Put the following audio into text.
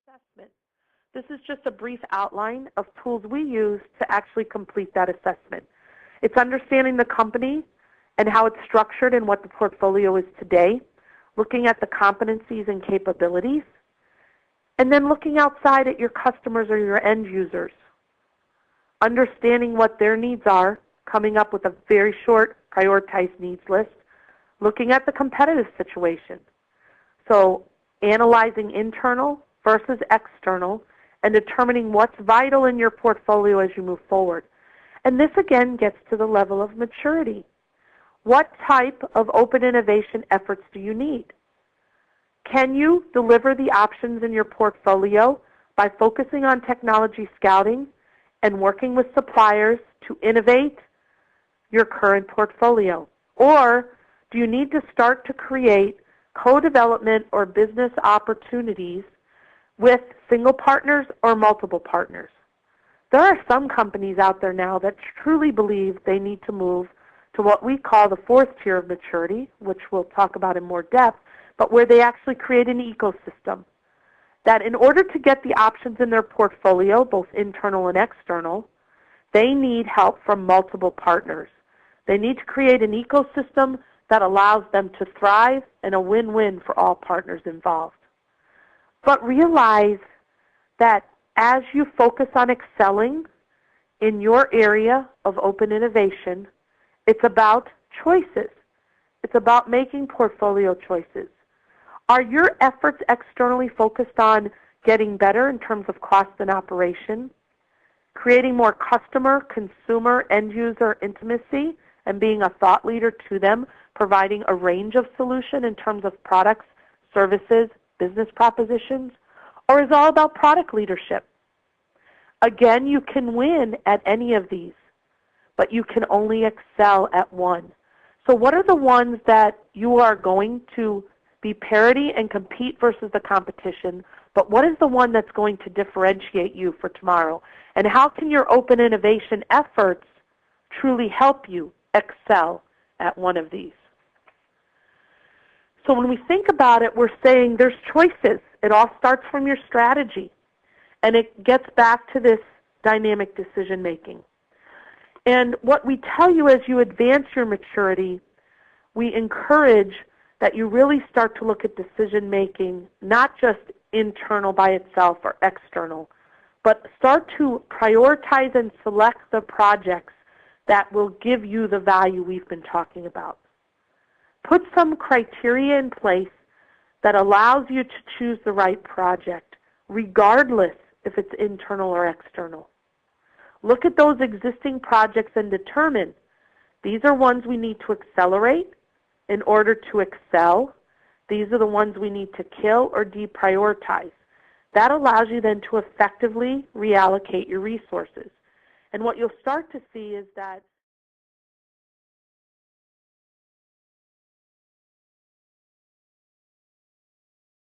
assessment. This is just a brief outline of tools we use to actually complete that assessment. It's understanding the company and how it's structured and what the portfolio is today, looking at the competencies and capabilities, and then looking outside at your customers or your end users, understanding what their needs are, coming up with a very short prioritized needs list, looking at the competitive situation. So analyzing internal versus external and determining what's vital in your portfolio as you move forward. And this again gets to the level of maturity. What type of open innovation efforts do you need? Can you deliver the options in your portfolio by focusing on technology scouting and working with suppliers to innovate your current portfolio? Or do you need to start to create co-development or business opportunities with single partners or multiple partners? There are some companies out there now that truly believe they need to move to what we call the fourth tier of maturity, which we'll talk about in more depth, but where they actually create an ecosystem. That in order to get the options in their portfolio, both internal and external, they need help from multiple partners. They need to create an ecosystem that allows them to thrive and a win-win for all partners involved. But realize that as you focus on excelling in your area of open innovation, it's about choices. It's about making portfolio choices. Are your efforts externally focused on getting better in terms of cost and operation, creating more customer, consumer, end user intimacy, and being a thought leader to them, providing a range of solutions in terms of products, services, business propositions? Or is it all about product leadership? Again, you can win at any of these, but you can only excel at one. So what are the ones that you are going to be parity and compete versus the competition, but what is the one that's going to differentiate you for tomorrow? And how can your open innovation efforts truly help you excel at one of these? So when we think about it, we're saying there's choices. It all starts from your strategy. And it gets back to this dynamic decision making. And what we tell you as you advance your maturity, we encourage that you really start to look at decision making, not just internal by itself or external, but start to prioritize and select the projects that will give you the value we've been talking about. Put some criteria in place that allows you to choose the right project, regardless if it's internal or external. Look at those existing projects and determine, these are ones we need to accelerate in order to excel. These are the ones we need to kill or deprioritize. That allows you then to effectively reallocate your resources. And what you'll start to see is that